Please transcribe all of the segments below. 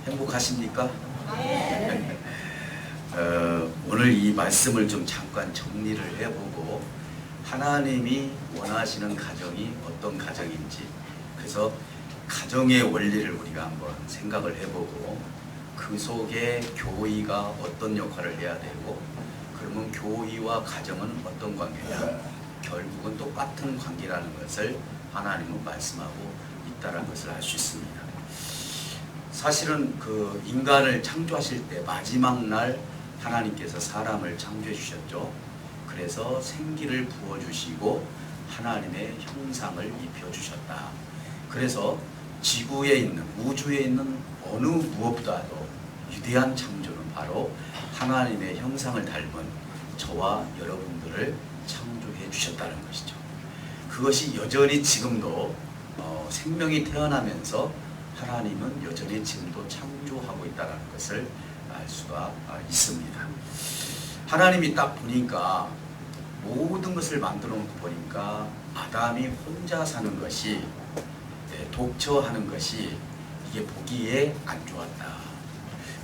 행복하십니까? 오늘 이 말씀을 좀 잠깐 정리를 해보고 하나님이 원하시는 가정이 어떤 가정인지, 그래서 가정의 원리를 우리가 한번 생각을 해보고 그 속에 교회가 어떤 역할을 해야 되고, 그러면 교회와 가정은 어떤 관계냐, 결국은 똑같은 관계라는 것을 하나님은 말씀하고 있다는 것을 알 수 있습니다. 사실은 그 인간을 창조하실 때 마지막 날 하나님께서 사람을 창조해 주셨죠. 그래서 생기를 부어주시고 하나님의 형상을 입혀주셨다. 그래서 지구에 있는, 우주에 있는 어느 무엇보다도 위대한 창조는 바로 하나님의 형상을 닮은 저와 여러분들을 창조해 주셨다는 것이죠. 그것이 여전히 지금도 생명이 태어나면서 하나님은 여전히 지금도 창조하고 있다는 것을 알 수가 있습니다. 하나님이 딱 보니까 모든 것을 만들어 놓고 보니까 아담이 혼자 사는 것이, 독처하는 것이 이게 보기에 안 좋았다.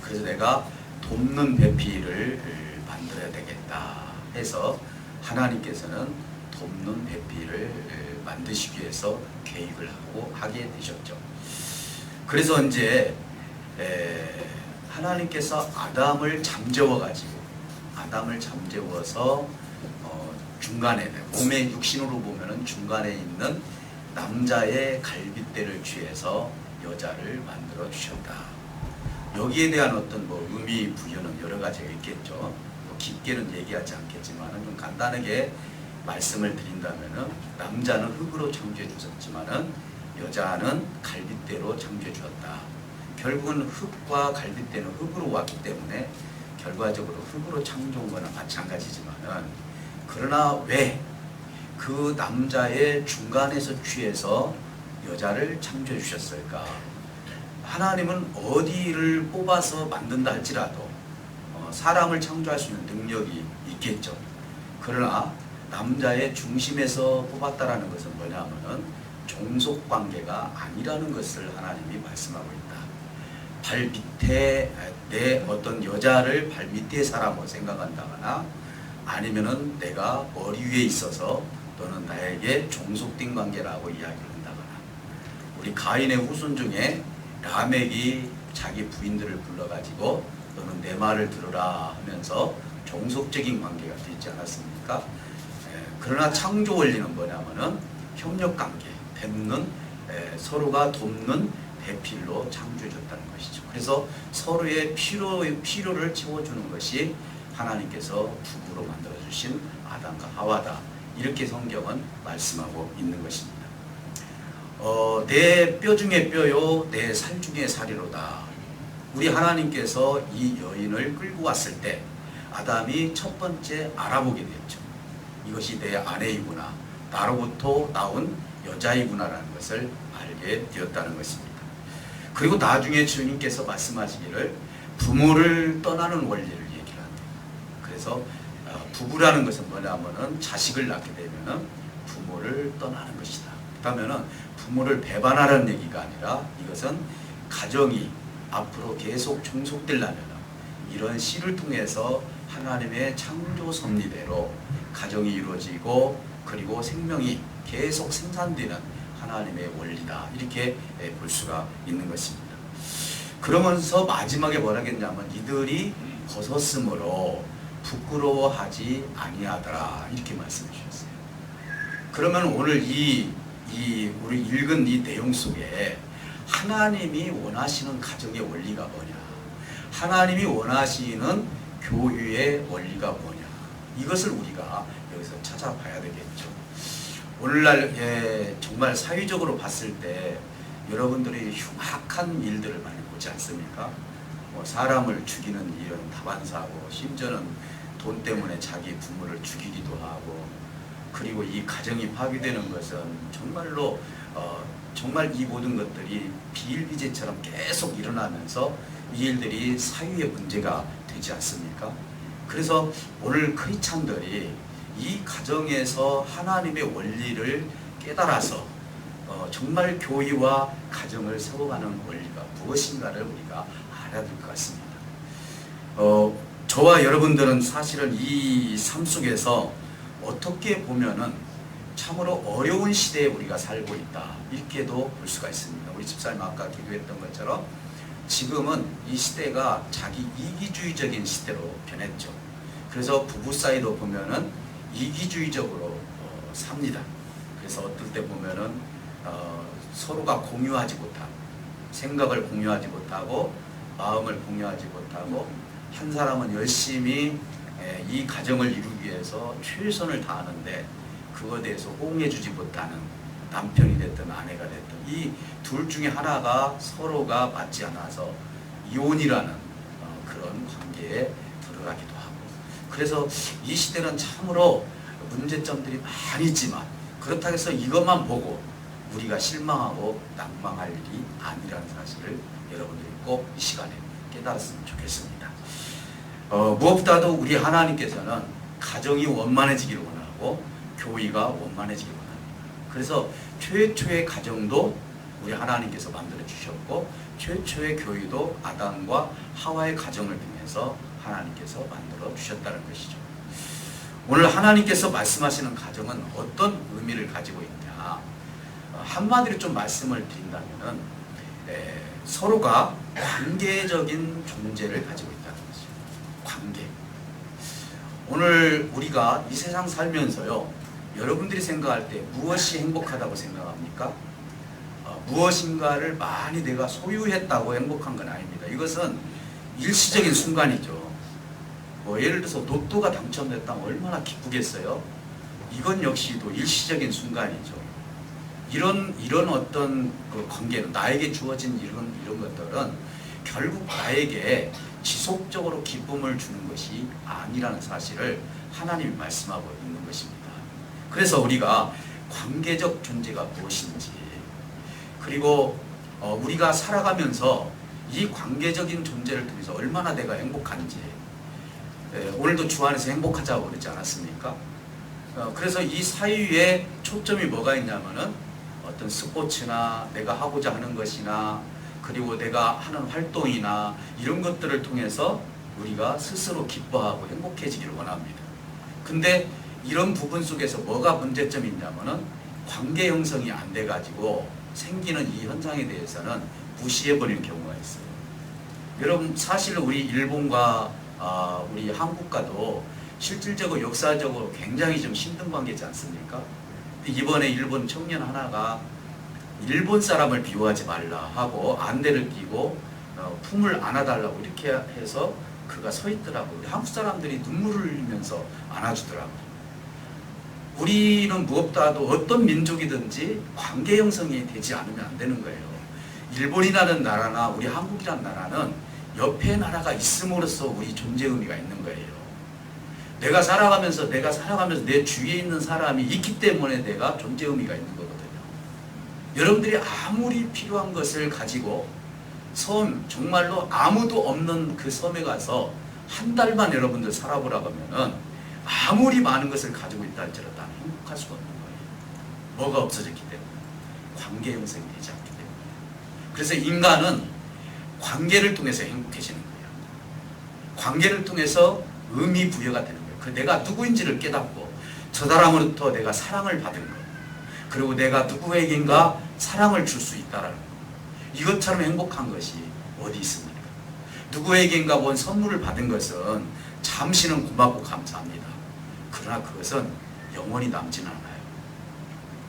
그래서 내가 돕는 배필을 만들어야 되겠다 해서 하나님께서는 돕는 배필을 만드시기 위해서 계획을 하게 되셨죠. 그래서 이제 하나님께서 아담을 잠재워서 중간에, 몸의 육신으로 보면은 중간에 있는 남자의 갈빗대를 취해서 여자를 만들어 주셨다. 여기에 대한 어떤 의미 부여는 여러 가지가 있겠죠. 깊게는 얘기하지 않겠지만은 좀 간단하게 말씀을 드린다면은 남자는 흙으로 창조해 주셨지만은 여자는 갈빗대로 창조해 주었다. 결국은 흙과 갈빗대는 흙으로 왔기 때문에 결과적으로 흙으로 창조한 거나 마찬가지지만은, 그러나 왜 그 남자의 중간에서 취해서 여자를 창조해 주셨을까? 하나님은 어디를 뽑아서 만든다 할지라도 사람을 창조할 수 있는 능력이 있겠죠. 그러나 남자의 중심에서 뽑았다라는 것은 뭐냐면은 종속관계가 아니라는 것을 하나님이 말씀하고 있다. 발 밑에 내 어떤 여자를 발 밑에 사람으로 생각한다거나, 아니면은 내가 머리 위에 있어서 또는 나에게 종속된 관계라고 이야기를 한다거나, 우리 가인의 후손 중에 라멕이 자기 부인들을 불러가지고 너는 내 말을 들으라 하면서 종속적인 관계가 되지 않았습니까? 그러나 창조 원리는 뭐냐면은 협력관계, 서로가 돕는 배필로 창조해줬다는 것이죠. 그래서 서로의 필요를 채워주는 것이 하나님께서 부부로 만들어주신 아담과 하와다. 이렇게 성경은 말씀하고 있는 것입니다. 내 뼈 중에 뼈요 내 살 중에 살이로다. 우리 하나님께서 이 여인을 끌고 왔을 때 아담이 첫 번째 알아보게 되었죠. 이것이 내 아내이구나, 나로부터 나온 여자이구나라는 것을 알게 되었다는 것입니다. 그리고 나중에 주님께서 말씀하시기를 부모를 떠나는 원리를 얘기를 합니다. 그래서 부부라는 것은 뭐냐면은 자식을 낳게 되면은 부모를 떠나는 것이다. 그렇다면은 부모를 배반하라는 얘기가 아니라, 이것은 가정이 앞으로 계속 종속되려면 이런 씨를 통해서 하나님의 창조 섭리대로 가정이 이루어지고, 그리고 생명이 계속 생산되는 하나님의 원리다. 이렇게 볼 수가 있는 것입니다. 그러면서 마지막에 뭐라 했냐면 이들이 벗었으므로 부끄러워하지 아니하더라. 이렇게 말씀해 주셨어요. 그러면 오늘 우리 읽은 이 내용 속에 하나님이 원하시는 가정의 원리가 뭐냐, 하나님이 원하시는 교회의 원리가 뭐냐, 이것을 우리가 여기서 찾아봐야 되겠죠. 오늘날 정말 사회적으로 봤을 때 여러분들이 흉악한 일들을 많이 보지 않습니까? 사람을 죽이는 일은 다반사하고, 심지어는 돈 때문에 자기 부모를 죽이기도 하고, 그리고 이 가정이 파괴되는 것은 정말로 정말 이 모든 것들이 비일비재처럼 계속 일어나면서 이 일들이 사회의 문제가 되지 않습니까? 그래서 오늘 크리스찬들이 이 가정에서 하나님의 원리를 깨달아서 정말 교회와 가정을 세워가는 원리가 무엇인가를 우리가 알아야 될 것 같습니다. 저와 여러분들은 사실은 이 삶 속에서 어떻게 보면은 참으로 어려운 시대에 우리가 살고 있다, 이렇게도 볼 수가 있습니다. 우리 집사님 아까 기도했던 것처럼 지금은 이 시대가 자기 이기주의적인 시대로 변했죠. 그래서 부부 사이도 보면은 이기주의적으로 삽니다. 그래서 어떨 때 보면은 서로가 공유하지 못하고, 생각을 공유하지 못하고, 마음을 공유하지 못하고, 한 사람은 열심히 이 가정을 이루기 위해서 최선을 다하는데 그거에 대해서 호응해주지 못하는 남편이 됐든 아내가 됐든 이 둘 중에 하나가 서로가 맞지 않아서 이혼이라는 그런 관계에 들어가기도 하고, 그래서 이 시대는 참으로 문제점들이 많이 있지만 그렇다고 해서 이것만 보고 우리가 실망하고 낭망할 일이 아니라는 사실을 여러분들이 꼭 이 시간에 깨달았으면 좋겠습니다. 무엇보다도 우리 하나님께서는 가정이 원만해지기를 원하고 교회가 원만해지기를 원합니다. 그래서 최초의 가정도 우리 하나님께서 만들어 주셨고 최초의 교회도 아담과 하와의 가정을 통해서 하나님께서 만들어 주셨다는 것이죠. 오늘 하나님께서 말씀하시는 가정은 어떤 의미를 가지고 있냐, 한마디로 좀 말씀을 드린다면은 서로가 관계적인 존재를 가지고 있다는 것이죠. 관계. 오늘 우리가 이 세상 살면서요, 여러분들이 생각할 때 무엇이 행복하다고 생각합니까? 무엇인가를 많이 내가 소유했다고 행복한 건 아닙니다. 이것은 일시적인 순간이죠. 예를 들어서 로또가 당첨됐다면 얼마나 기쁘겠어요? 이건 역시도 일시적인 순간이죠. 이런 어떤 그 관계는, 나에게 주어진 이런 것들은 결국 나에게 지속적으로 기쁨을 주는 것이 아니라는 사실을 하나님이 말씀하고 있는 것입니다. 그래서 우리가 관계적 존재가 무엇인지, 그리고 우리가 살아가면서 이 관계적인 존재를 통해서 얼마나 내가 행복한지, 오늘도 주 안에서 행복하자고 그러지 않았습니까? 그래서 이 사유에 초점이 뭐가 있냐면은 어떤 스포츠나 내가 하고자 하는 것이나 그리고 내가 하는 활동이나 이런 것들을 통해서 우리가 스스로 기뻐하고 행복해지기를 원합니다. 근데 이런 부분 속에서 뭐가 문제점이 있냐면은 관계 형성이 안 돼가지고 생기는 이 현상에 대해서는 무시해버리는 경우가 있어요. 여러분, 사실 우리 일본과 우리 한국과도 실질적으로 역사적으로 굉장히 좀 힘든 관계지 않습니까? 이번에 일본 청년 하나가 일본 사람을 비호하지 말라 하고 안대를 끼고 품을 안아달라고 이렇게 해서 그가 서 있더라고요. 우리 한국 사람들이 눈물을 흘리면서 안아주더라고요. 우리는 무엇보다도 어떤 민족이든지 관계 형성이 되지 않으면 안 되는 거예요. 일본이라는 나라나 우리 한국이라는 나라는 옆에 나라가 있음으로써 우리 존재 의미가 있는 거예요. 내가 살아가면서 내 주위에 있는 사람이 있기 때문에 내가 존재 의미가 있는 거거든요. 여러분들이 아무리 필요한 것을 가지고 정말로 아무도 없는 그 섬에 가서 한 달만 여러분들 살아보라고 하면은 아무리 많은 것을 가지고 있다 할지라도 나는 행복할 수가 없는 거예요. 뭐가 없어졌기 때문에, 관계 형성이 되지 않기 때문에. 그래서 인간은 관계를 통해서 행복해지는 거예요. 관계를 통해서 의미 부여가 되는 거예요. 그 내가 누구인지를 깨닫고 저 사람으로부터 내가 사랑을 받은 것, 그리고 내가 누구에겐가 사랑을 줄 수 있다라는 것, 이것처럼 행복한 것이 어디 있습니까? 누구에겐가 원 선물을 받은 것은 잠시는 고맙고 감사합니다. 그러나 그것은 영원히 남지는 않아요.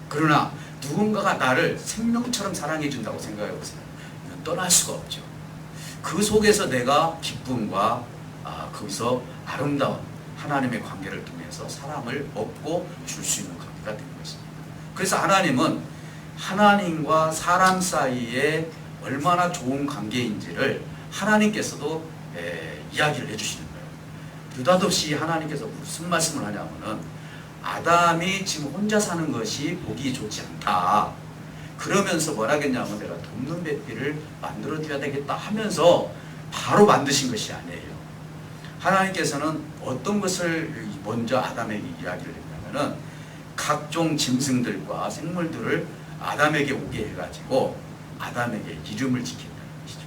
그러나 누군가가 나를 생명처럼 사랑해 준다고 생각해 보세요. 이건 떠날 수가 없죠. 그 속에서 내가 기쁨과 거기서 아름다운 하나님의 관계를 통해서 사랑을 얻고 줄 수 있는 관계가 되는 것입니다. 그래서 하나님은 하나님과 사람 사이에 얼마나 좋은 관계인지를 하나님께서도 이야기를 해주시는 거예요. 느닷없이 하나님께서 무슨 말씀을 하냐면은 아담이 지금 혼자 사는 것이 보기 좋지 않다. 그러면서 뭐라 하겠냐면 내가 돕는 배필을 만들어줘야 되겠다 하면서 바로 만드신 것이 아니에요. 하나님께서는 어떤 것을 먼저 아담에게 이야기를 했냐면은 각종 짐승들과 생물들을 아담에게 오게 해가지고 아담에게 이름을 지킨다는 것이죠.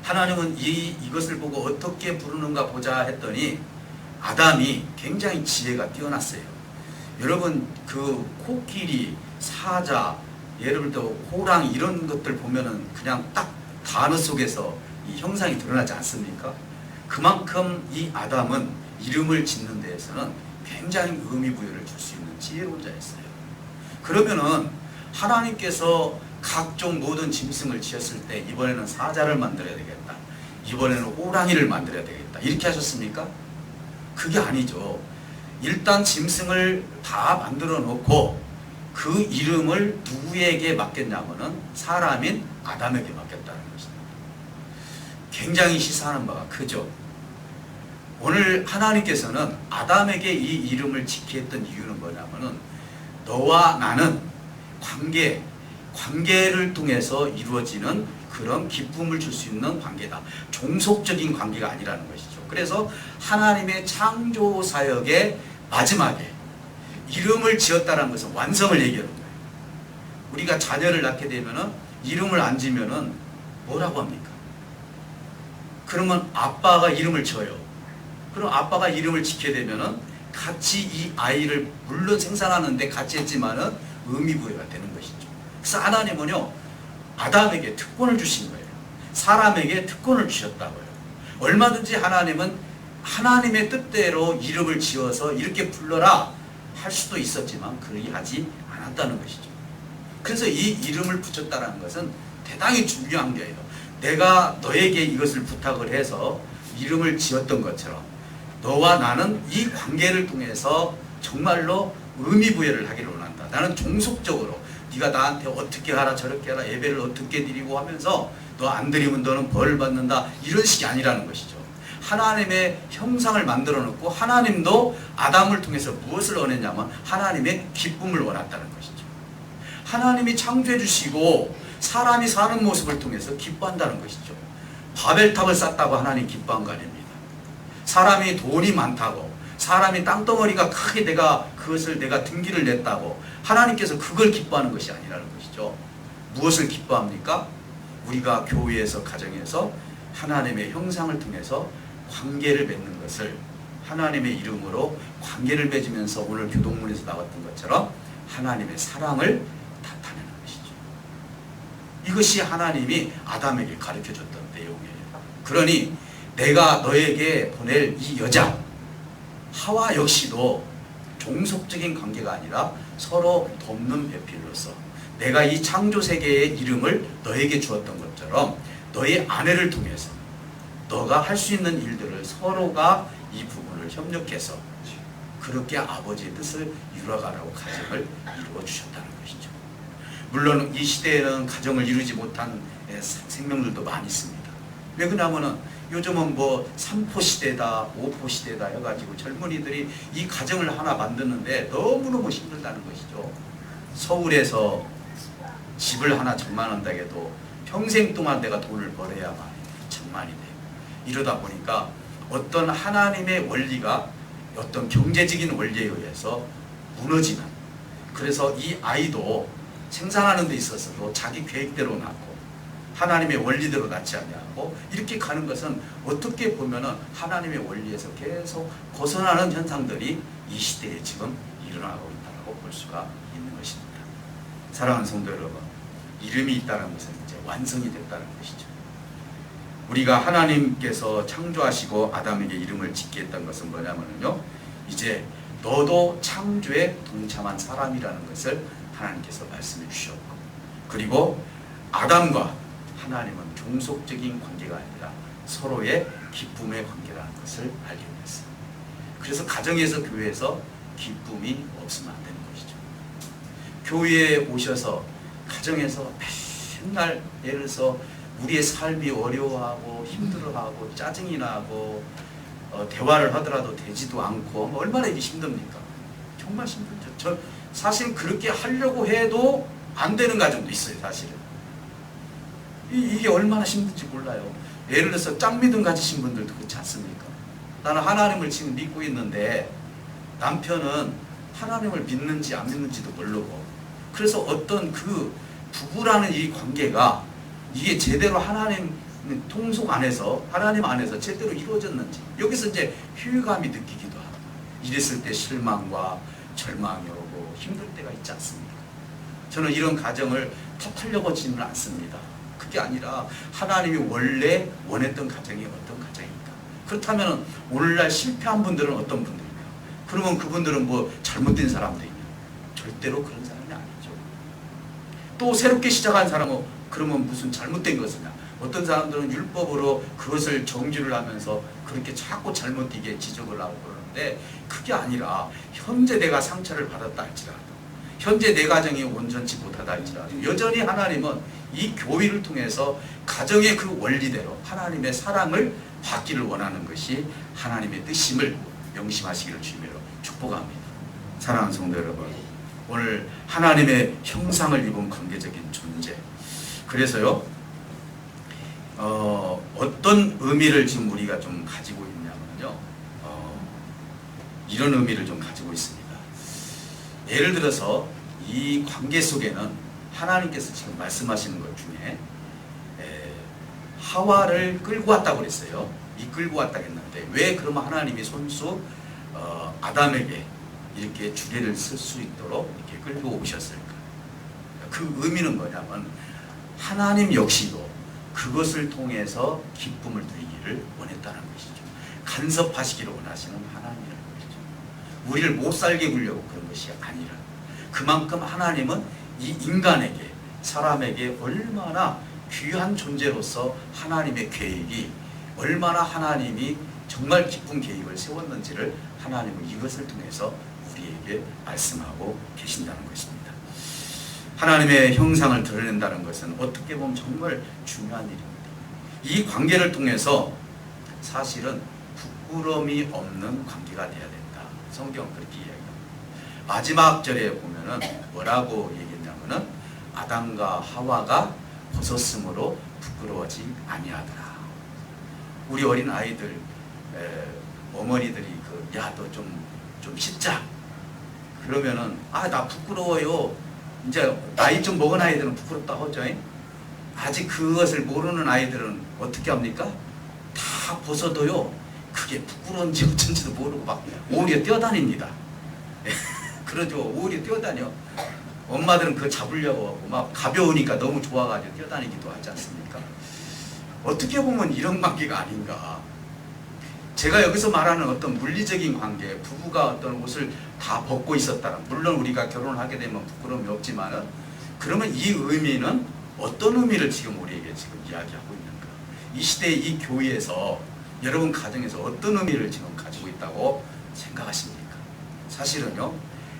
하나님은 이것을 보고 어떻게 부르는가 보자 했더니 아담이 굉장히 지혜가 뛰어났어요. 여러분 그 코끼리, 사자, 예를 들어 호랑 이런 것들 보면은 그냥 딱 단어 속에서 이 형상이 드러나지 않습니까? 그만큼 이 아담은 이름을 짓는 데에서는 굉장히 의미 부여를 줄 수 있는 지혜로운 자였어요. 그러면은 하나님께서 각종 모든 짐승을 지었을 때 이번에는 사자를 만들어야 되겠다, 이번에는 호랑이를 만들어야 되겠다 이렇게 하셨습니까? 그게 아니죠. 일단 짐승을 다 만들어 놓고 그 이름을 누구에게 맡겼냐면은 사람인 아담에게 맡겼다는 것입니다. 굉장히 시사하는 바가 크죠. 오늘 하나님께서는 아담에게 이 이름을 짓게 했던 이유는 뭐냐면은 너와 나는 관계를 통해서 이루어지는 그런 기쁨을 줄 수 있는 관계다. 종속적인 관계가 아니라는 것이죠. 그래서 하나님의 창조 사역의 마지막에 이름을 지었다는 것은 완성을 얘기하는 거예요. 우리가 자녀를 낳게 되면은 이름을 안 지면은 뭐라고 합니까? 그러면 아빠가 이름을 지어요. 그럼 아빠가 이름을 짓게 되면은 같이 이 아이를 물론 생산하는데 같이 했지만은 의미 부여가 되는 것이죠. 그래서 하나님은요 아담에게 특권을 주신 거예요. 사람에게 특권을 주셨다고요. 얼마든지 하나님은 하나님의 뜻대로 이름을 지어서 이렇게 불러라 할 수도 있었지만 그러기 하지 않았다는 것이죠. 그래서 이 이름을 붙였다는 것은 대단히 중요한 거예요. 내가 너에게 이것을 부탁을 해서 이름을 지었던 것처럼 너와 나는 이 관계를 통해서 정말로 의미 부여를 하기를 원한다. 나는 종속적으로 네가 나한테 어떻게 하라 저렇게 하라 예배를 어떻게 드리고 하면서 너 안 드리면 너는 벌을 받는다 이런 식이 아니라는 것이죠. 하나님의 형상을 만들어 놓고 하나님도 아담을 통해서 무엇을 원했냐면 하나님의 기쁨을 원했다는 것이죠. 하나님이 창조해 주시고 사람이 사는 모습을 통해서 기뻐한다는 것이죠. 바벨탑을 쌓았다고 하나님 기뻐한 거 아닙니다. 사람이 돈이 많다고 사람이 땅덩어리가 크게 그것을 내가 등기를 냈다고 하나님께서 그걸 기뻐하는 것이 아니라는 것이죠. 무엇을 기뻐합니까? 우리가 교회에서 가정에서 하나님의 형상을 통해서 관계를 맺는 것을 하나님의 이름으로 관계를 맺으면서 오늘 교동문에서 나왔던 것처럼 하나님의 사랑을 나타내는 것이죠. 이것이 하나님이 아담에게 가르쳐줬던 내용이에요. 그러니 내가 너에게 보낼 이 여자 하와 역시도 종속적인 관계가 아니라 서로 돕는 배필로서 내가 이 창조세계의 이름을 너에게 주었던 것처럼 너의 아내를 통해서 너가 할 수 있는 일들을 서로가 이 부분을 협력해서 그렇게 아버지의 뜻을 이루어가라고 가정을 이루어 주셨다는 것이죠. 물론 이 시대에는 가정을 이루지 못한 생명들도 많이 있습니다. 왜 그러냐면은 요즘은 뭐 3포 시대다 5포 시대다 해가지고 젊은이들이 이 가정을 하나 만드는데 너무너무 힘들다는 것이죠. 서울에서 집을 하나 장만한다 해도 평생 동안 내가 돈을 벌어야만 장만이 돼요. 이러다 보니까 어떤 하나님의 원리가 어떤 경제적인 원리에 의해서 무너지는, 그래서 이 아이도 생산하는 데 있어서도 자기 계획대로 낳고 하나님의 원리대로 낳지 않냐고 이렇게 가는 것은 어떻게 보면은 하나님의 원리에서 계속 벗어나는 현상들이 이 시대에 지금 일어나고 있다고 볼 수가 있는 것입니다. 사랑하는 성도 여러분, 이름이 있다는 것은 이제 완성이 됐다는 것이죠. 우리가 하나님께서 창조하시고 아담에게 이름을 짓게 했던 것은 뭐냐면요, 이제 너도 창조에 동참한 사람이라는 것을 하나님께서 말씀해 주셨고, 그리고 아담과 하나님은 종속적인 관계가 아니라 서로의 기쁨의 관계라는 것을 알게 됐어요. 그래서 가정에서 교회에서 기쁨이 없으면 안 되는 것이죠. 교회에 오셔서 가정에서 맨날 예를 들어서 우리의 삶이 어려워하고 힘들어하고 짜증이 나고 대화를 하더라도 되지도 않고 얼마나 이게 힘듭니까? 정말 힘들죠. 사실 그렇게 하려고 해도 안 되는 가정도 있어요. 사실은 이게 얼마나 힘든지 몰라요. 예를 들어서 짝 믿음 가지신 분들도 그렇지 않습니까? 나는 하나님을 지금 믿고 있는데 남편은 하나님을 믿는지 안 믿는지도 모르고, 그래서 어떤 그 부부라는 이 관계가 이게 제대로 하나님 통속 안에서 하나님 안에서 제대로 이루어졌는지 여기서 이제 회의감이 느끼기도 하고 이랬을 때 실망과 절망이 오고 힘들 때가 있지 않습니까? 저는 이런 가정을 탓하려고 하지는 않습니다. 그게 아니라 하나님이 원래 원했던 가정이 어떤 가정입니까? 그렇다면 오늘날 실패한 분들은 어떤 분들입니까? 그러면 그분들은 뭐 잘못된 사람들이냐? 절대로 그런 사람이 아니죠. 또 새롭게 시작한 사람은 그러면 무슨 잘못된 것이냐? 어떤 사람들은 율법으로 그것을 정죄를 하면서 그렇게 자꾸 잘못되게 지적을 하고 그러는데 그게 아니라 현재 내가 상처를 받았다 할지라도 현재 내 가정이 온전치 못하다 할지라도 여전히 하나님은 이 교회를 통해서 가정의 그 원리대로 하나님의 사랑을 받기를 원하는 것이 하나님의 뜻임을 명심하시기를 주님으로 축복합니다. 사랑하는 성도 여러분, 오늘 하나님의 형상을 입은 관계적인 존재, 그래서요 어떤 의미를 지금 우리가 좀 가지고 있냐면요 이런 의미를 좀 가지고 있습니다. 예를 들어서 이 관계 속에는 하나님께서 지금 말씀하시는 것 중에 하와를 끌고 왔다고 그랬어요. 이 끌고 왔다고 했는데 왜 그러면 하나님이 손수 아담에게 이렇게 주례를 쓸 수 있도록 이렇게 끌고 오셨을까? 그 의미는 뭐냐면 하나님 역시도 그것을 통해서 기쁨을 누리기를 원했다는 것이죠. 간섭하시기를 원하시는 하나님이라는 것이죠. 우리를 못 살게 굴려고 그런 것이 아니라 그만큼 하나님은 이 인간에게 사람에게 얼마나 귀한 존재로서 하나님의 계획이 얼마나 하나님이 정말 기쁜 계획을 세웠는지를 하나님은 이것을 통해서 우리에게 말씀하고 계신다는 것입니다. 하나님의 형상을 드러낸다는 것은 어떻게 보면 정말 중요한 일입니다. 이 관계를 통해서 사실은 부끄러움이 없는 관계가 되어야 된다. 성경은 그렇게 이야기합니다. 마지막 절에 보면은 뭐라고 얘기했냐면은 아담과 하와가 벗었으므로 부끄러워지 아니하더라. 우리 어린 아이들 어머니들이 야 너 좀 씻자. 그러면은 나 부끄러워요. 이제 나이 좀 먹은 아이들은 부끄럽다 하죠. 아직 그것을 모르는 아이들은 어떻게 합니까? 다 벗어도요 그게 부끄러운지 어쩐지도 모르고 막 오히려 뛰어다닙니다. 그러죠. 오히려 뛰어다녀. 엄마들은 그거 잡으려고 하고 막 가벼우니까 너무 좋아가지고 뛰어다니기도 하지 않습니까? 어떻게 보면 이런 관계가 아닌가. 제가 여기서 말하는 어떤 물리적인 관계, 부부가 어떤 옷을 다 벗고 있었다는, 물론 우리가 결혼을 하게 되면 부끄러움이 없지만은, 그러면 이 의미는 어떤 의미를 지금 우리에게 지금 이야기하고 있는가? 이 시대의 이 교회에서 여러분 가정에서 어떤 의미를 지금 가지고 있다고 생각하십니까? 사실은요,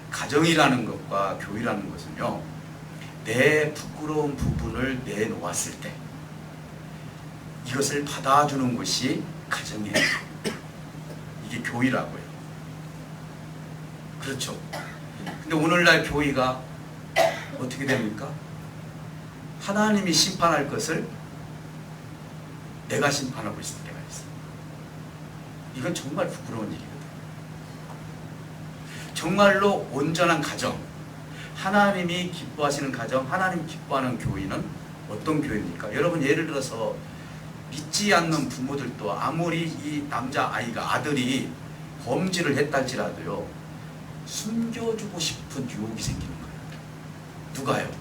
가정이라는 것과 교회라는 것은요, 내 부끄러운 부분을 내놓았을 때 이것을 받아주는 것이 가정이에요. 이게 교회라고요. 그렇죠. 근데 오늘날 교회가 어떻게 됩니까? 하나님이 심판할 것을 내가 심판하고 있을 때가 있어요. 이건 정말 부끄러운 일이거든요. 정말로 온전한 가정, 하나님이 기뻐하시는 가정, 하나님 기뻐하는 교회는 어떤 교회입니까? 여러분 예를 들어서 믿지 않는 부모들도 아무리 이 남자아이가 아들이 범죄를 했다 할지라도요 숨겨주고 싶은 유혹이 생기는 거예요. 누가요?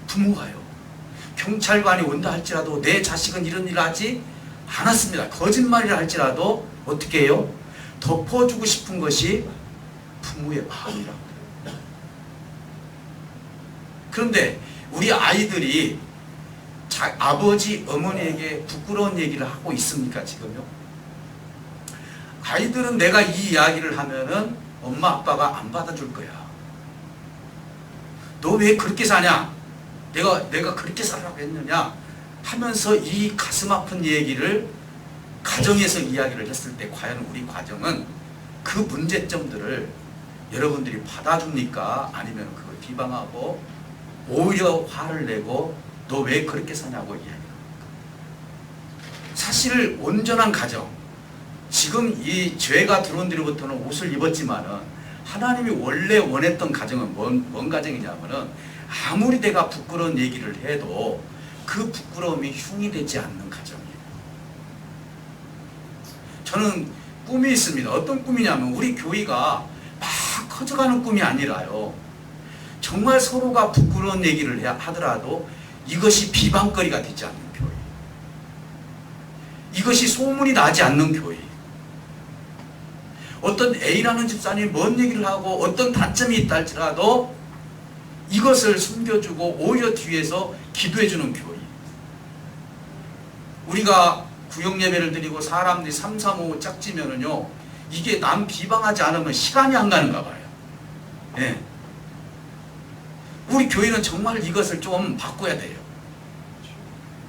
부모가요. 경찰관이 온다 할지라도 내 자식은 이런 일을 하지 않았습니다. 거짓말이라 할지라도 어떻게 해요? 덮어주고 싶은 것이 부모의 마음이라고 해요. 그런데 우리 아이들이 아버지, 어머니에게 부끄러운 얘기를 하고 있습니까, 지금요? 아이들은 내가 이 이야기를 하면은 엄마, 아빠가 안 받아줄 거야. 너 왜 그렇게 사냐? 내가 그렇게 살라고 했느냐? 하면서 이 가슴 아픈 얘기를 가정에서 이야기를 했을 때 과연 우리 가정은 그 문제점들을 여러분들이 받아줍니까? 아니면 그걸 비방하고 오히려 화를 내고 너 왜 그렇게 사냐고 이야기합니까? 사실 온전한 가정, 지금 이 죄가 들어온 뒤로부터는 옷을 입었지만은 하나님이 원래 원했던 가정은 뭔 가정이냐면은 아무리 내가 부끄러운 얘기를 해도 그 부끄러움이 흉이 되지 않는 가정이에요. 저는 꿈이 있습니다. 어떤 꿈이냐면 우리 교회가 막 커져가는 꿈이 아니라요, 정말 서로가 부끄러운 얘기를 하더라도 이것이 비방거리가 되지 않는 교회, 이것이 소문이 나지 않는 교회. 어떤 A라는 집사님이 뭔 얘기를 하고 어떤 단점이 있다 할지라도 이것을 숨겨주고 오히려 뒤에서 기도해주는 교회. 우리가 구역예배를 드리고 사람들이 3, 3, 5 짝지면은요, 이게 남 비방하지 않으면 시간이 안 가는가 봐요. 네. 우리 교회는 정말 이것을 좀 바꿔야 돼요.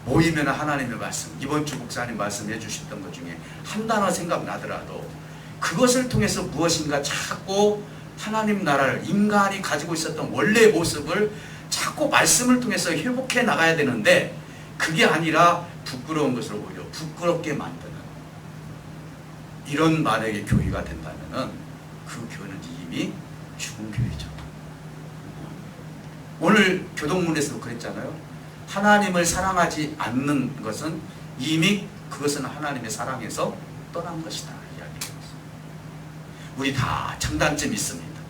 모이면 하나님의 말씀, 이번 주 목사님 말씀해 주셨던 것 중에 한 단어 생각나더라도 그것을 통해서 무엇인가 자꾸 하나님 나라를, 인간이 가지고 있었던 원래의 모습을 자꾸 말씀을 통해서 회복해 나가야 되는데, 그게 아니라 부끄러운 것을 오히려 부끄럽게 만드는 이런 만약에 교회가 된다면 그 교회는 이미 죽은 교회죠. 오늘 교동문에서도 그랬잖아요. 하나님을 사랑하지 않는 것은 이미 그것은 하나님의 사랑에서 떠난 것이다 이야기했어요. 우리 다 장단점이 있습니다.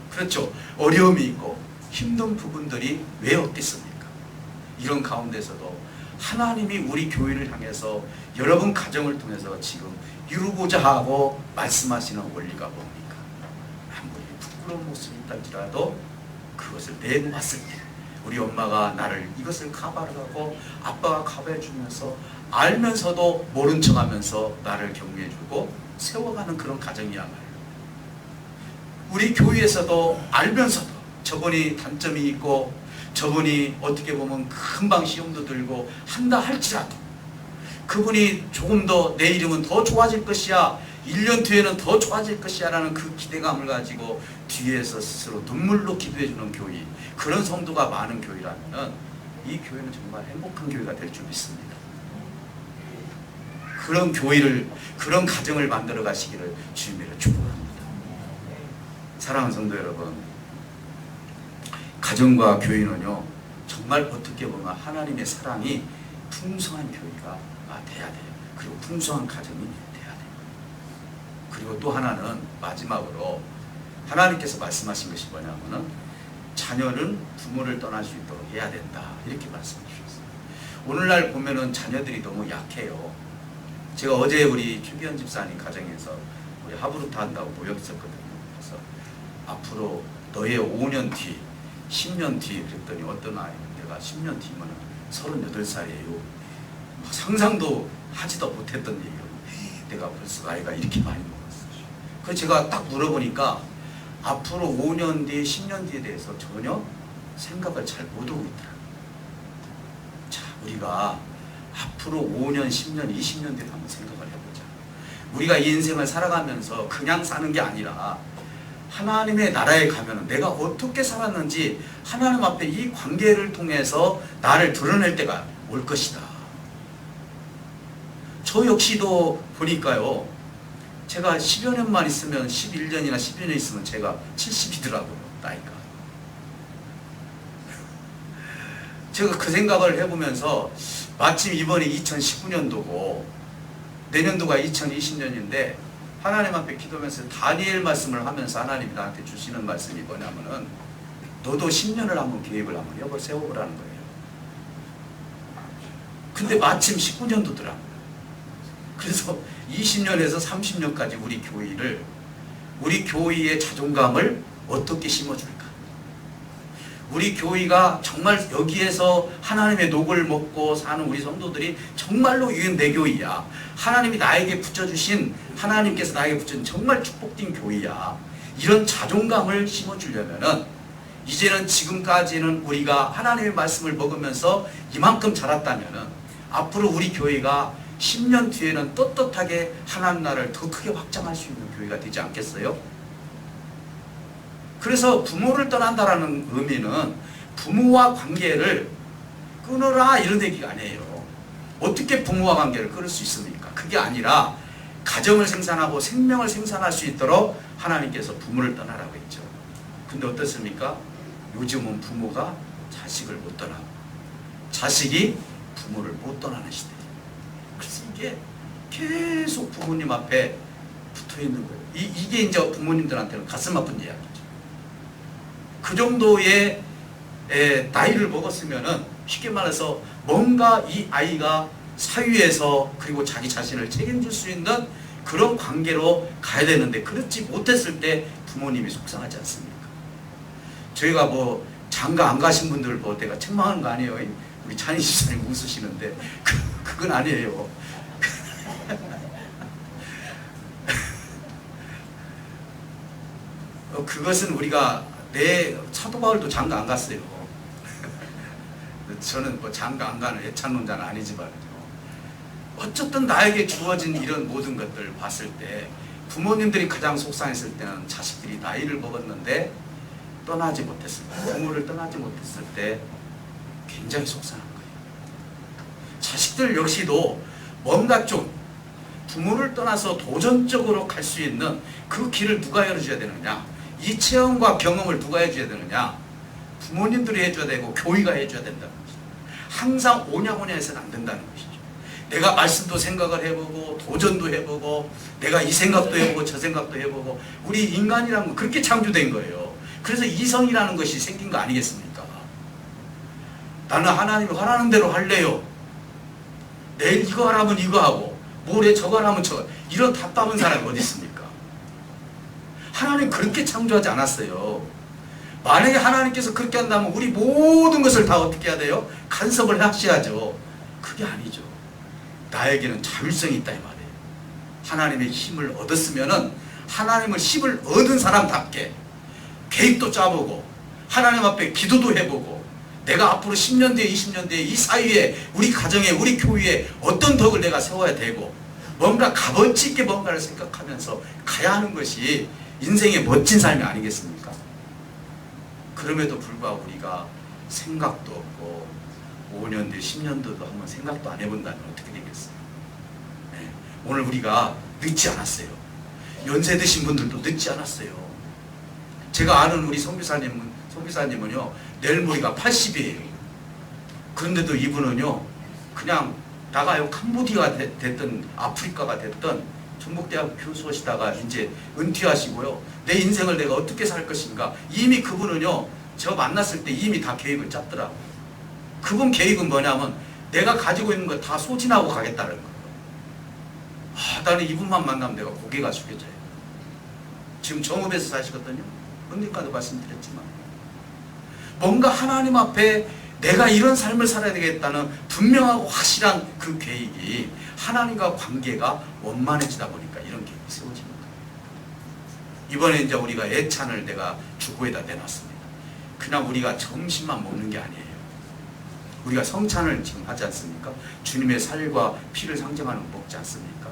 그렇죠. 어려움이 있고 힘든 부분들이 왜 없겠습니까? 이런 가운데서도 하나님이 우리 교회를 향해서 여러분 가정을 통해서 지금 이루고자 하고 말씀하시는 원리가 뭡니까? 아무리 부끄러운 모습이 있다 할지라도 그것을 내놓았을 때 우리 엄마가 나를 이것을 커버하고 아빠가 커버해주면서 알면서도 모른 척하면서 나를 격려해주고 세워가는 그런 가정이야말로, 우리 교회에서도 알면서도 저분이 단점이 있고 저분이 어떻게 보면 금방 시험도 들고 한다 할지라도 그분이 조금 더 내 이름은 더 좋아질 것이야, 1년 뒤에는 더 좋아질 것이야 라는 그 기대감을 가지고 뒤에서 스스로 눈물로 기도해주는 교회, 그런 성도가 많은 교회라면 이 교회는 정말 행복한 교회가 될 줄 믿습니다. 그런 교회를, 그런 가정을 만들어 가시기를 주님으로 축복합니다. 사랑하는 성도 여러분, 가정과 교회는요 정말 어떻게 보면 하나님의 사랑이 풍성한 교회가 돼야 돼요. 그리고 풍성한 가정이 돼야 돼요. 그리고 또 하나는 마지막으로 하나님께서 말씀하신 것이 뭐냐면은 자녀는 부모를 떠날 수 있도록 해야 된다 이렇게 말씀해 주셨어요. 오늘날 보면은 자녀들이 너무 약해요. 제가 어제 우리 최기현 집사님 가정에서 우리 하브루트 한다고 모였었거든요. 그래서 앞으로 너의 5년 뒤 10년 뒤 그랬더니 어떤 아이는 내가 10년 뒤면 38살이에요. 상상도 하지도 못했던 얘기예요. 내가 벌써 나이가 이렇게 많이 먹었어요. 그래서 제가 딱 물어보니까 앞으로 5년 뒤 10년 뒤에 대해서 전혀 생각을 잘 못하고 있더라고요. 자, 우리가 앞으로 5년, 10년, 20년 뒤를 한번 생각을 해보자. 우리가 이 인생을 살아가면서 그냥 사는 게 아니라 하나님의 나라에 가면 내가 어떻게 살았는지 하나님 앞에 이 관계를 통해서 나를 드러낼 때가 올 것이다. 저 역시도 보니까요, 제가 10여 년만 있으면 11년이나 12년 있으면 제가 70이더라고요 나이가. 제가 그 생각을 해보면서 마침 이번에 2019년도고 내년도가 2020년인데 하나님 앞에 기도하면서 다니엘 말씀을 하면서 하나님이 나한테 주시는 말씀이 뭐냐면은 너도 10년을 한번 계획을 한번 세워보라는 거예요. 근데 마침 19년도더라고요. 그래서 20년에서 30년까지 우리 교회의 자존감을 어떻게 심어줄까? 우리 교회가 정말 여기에서 하나님의 녹을 먹고 사는 우리 성도들이 정말로 이건 내 교회야. 하나님이 나에게 붙여주신, 하나님께서 나에게 붙여준 정말 축복된 교회야. 이런 자존감을 심어주려면은 이제는 지금까지는 우리가 하나님의 말씀을 먹으면서 이만큼 자랐다면은 앞으로 우리 교회가 10년 뒤에는 떳떳하게 하나님 나라를 더 크게 확장할 수 있는 교회가 되지 않겠어요? 그래서 부모를 떠난다라는 의미는 부모와 관계를 끊어라 이런 얘기가 아니에요. 어떻게 부모와 관계를 끊을 수 있습니까? 그게 아니라 가정을 생산하고 생명을 생산할 수 있도록 하나님께서 부모를 떠나라고 했죠. 근데 어떻습니까? 요즘은 부모가 자식을 못 떠나고 자식이 부모를 못 떠나는 시대. 그래서 이게 계속 부모님 앞에 붙어 있는 거예요. 이게 이제 부모님들한테는 가슴 아픈 이야기죠. 그 정도의 나이를 먹었으면은 쉽게 말해서 뭔가 이 아이가 사회에서 그리고 자기 자신을 책임질 수 있는 그런 관계로 가야 되는데 그렇지 못했을 때 부모님이 속상하지 않습니까? 저희가 뭐 장가 안 가신 분들 뭐 내가 책망하는 거 아니에요. 우리 찬희 집사님 웃으시는데 그건 아니에요. 그것은 우리가 내 사도 바울도 장가 안 갔어요. 저는 뭐 장가 안 가는 애찬론자는 아니지만 어쨌든 나에게 주어진 이런 모든 것들을 봤을 때 부모님들이 가장 속상했을 때는 자식들이 나이를 먹었는데 떠나지 못했을 때, 부모를 떠나지 못했을 때 굉장히 속상한 거예요. 자식들 역시도 뭔가 좀 부모를 떠나서 도전적으로 갈 수 있는 그 길을 누가 열어줘야 되느냐, 이 체험과 경험을 누가 해줘야 되느냐, 부모님들이 해줘야 되고 교회가 해줘야 된다는 것이죠. 항상 오냐오냐 해서는 안 된다는 것이죠. 내가 말씀도 생각을 해보고 도전도 해보고 내가 이 생각도 해보고 저 생각도 해보고 우리 인간이라는 건 그렇게 창조된 거예요. 그래서 이성이라는 것이 생긴 거 아니겠습니까? 나는 하나님이 하라는 대로 할래요. 내일 이거 하라면 이거 하고 모레 저거 하라면 저거, 이런 답답한 사람이 어디 있습니까? 하나님 그렇게 창조하지 않았어요. 만약에 하나님께서 그렇게 한다면 우리 모든 것을 다 어떻게 해야 돼요? 간섭을 하셔야죠. 그게 아니죠. 나에게는 자율성이 있다 이 말이에요. 하나님의 힘을 얻었으면은 하나님의 힘을 얻은 사람답게 계획도 짜보고 하나님 앞에 기도도 해보고 내가 앞으로 10년 뒤에 20년 뒤에 이 사회에 우리 가정에 우리 교회에 어떤 덕을 내가 세워야 되고 뭔가 값어치 있게 뭔가를 생각하면서 가야 하는 것이 인생의 멋진 삶이 아니겠습니까? 그럼에도 불구하고 우리가 생각도 없고 5년 뒤 10년 뒤도 한번 생각도 안 해본다면 어떻게 되겠어요? 네. 오늘 우리가 늦지 않았어요. 연세 드신 분들도 늦지 않았어요. 제가 아는 우리 성비사님은요 내일 모레가 80이에요. 그런데도 이분은요 그냥 나가요. 캄보디아가 됐든 아프리카가 됐든 전북대학 교수시다가 이제 은퇴하시고요. 내 인생을 내가 어떻게 살 것인가. 이미 그분은요 저 만났을 때 이미 다 계획을 짰더라고요. 그분 계획은 뭐냐면 내가 가지고 있는 거 다 소진하고 가겠다는 거예요. 나는 이분만 만나면 내가 고개가 숙여져요. 지금 정읍에서 사시거든요. 언니까도 말씀드렸지만 뭔가 하나님 앞에 내가 이런 삶을 살아야 되겠다는 분명하고 확실한 그 계획이 하나님과 관계가 원만해지다 보니까 이런 계획이 세워지는 거예요. 이번에 이제 우리가 애찬을 내가 주고에다 내놨습니다. 그냥 우리가 점심만 먹는 게 아니에요. 우리가 성찬을 지금 하지 않습니까? 주님의 살과 피를 상징하는 거 먹지 않습니까?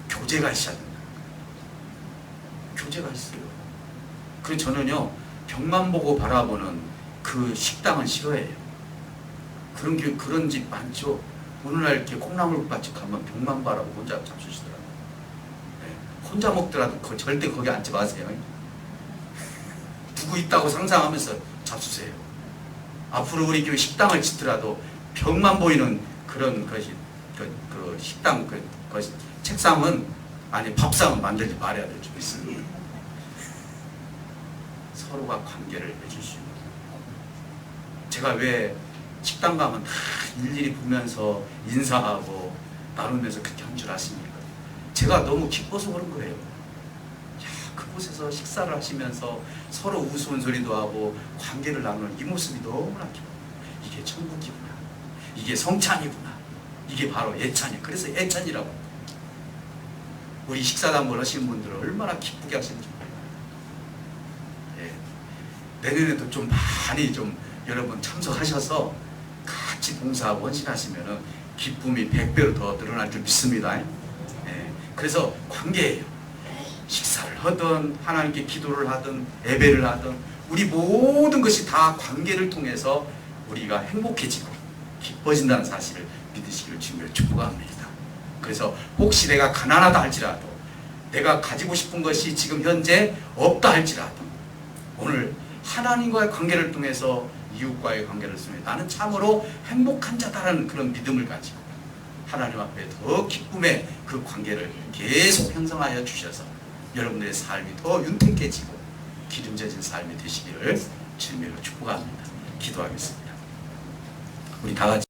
교제가 있어야 된다. 교제가 있어요. 그래서 저는요 벽만 보고 바라보는 그 식당은 싫어해요. 그런 집 많죠. 어느 날 이렇게 콩나물국밥집 가면 벽만 바라보고 혼자 잡수시더라고요. 네. 혼자 먹더라도 절대 거기 앉지 마세요. 누구 있다고 상상하면서 잡수세요. 앞으로 우리 교회 식당을 짓더라도 벽만 보이는 그런 것이 그 식당 그 책상은 아니 밥상은 만들지 말아야 될 줄 있습니다. 서로가 관계를 맺을 수 있는. 제가 왜 식당 가면 다 일일이 보면서 인사하고 나누면서 그렇게 한 줄 아십니까? 제가 너무 기뻐서 그런 거예요. 야, 그곳에서 식사를 하시면서 서로 우스운 소리도 하고 관계를 나누는 이 모습이 너무나 기뻐요. 이게 천국이구나. 이게 성찬이구나. 이게 바로 애찬이에요. 그래서 애찬이라고. 우리 식사단을 하시는 분들은 얼마나 기쁘게 하시는지 몰라요. 예. 내년에도 좀 많이 좀 여러분 참석하셔서 같이 봉사하고 헌신하시면 기쁨이 100배로 더 늘어날 줄 믿습니다. 예. 그래서 관계예요. 식사를 하든 하나님께 기도를 하든 예배를 하든 우리 모든 것이 다 관계를 통해서 우리가 행복해지고 기뻐진다는 사실을 믿으시기를 주님을 축복합니다. 그래서 혹시 내가 가난하다 할지라도 내가 가지고 싶은 것이 지금 현재 없다 할지라도 오늘 하나님과의 관계를 통해서 이웃과의 관계를 쓰면 나는 참으로 행복한 자다라는 그런 믿음을 가지고 하나님 앞에 더 기쁨의 그 관계를 계속 형성하여 주셔서 여러분들의 삶이 더 윤택해지고 기름져진 삶이 되시기를 주님으로 축복합니다. 기도하겠습니다. 우리 다 같이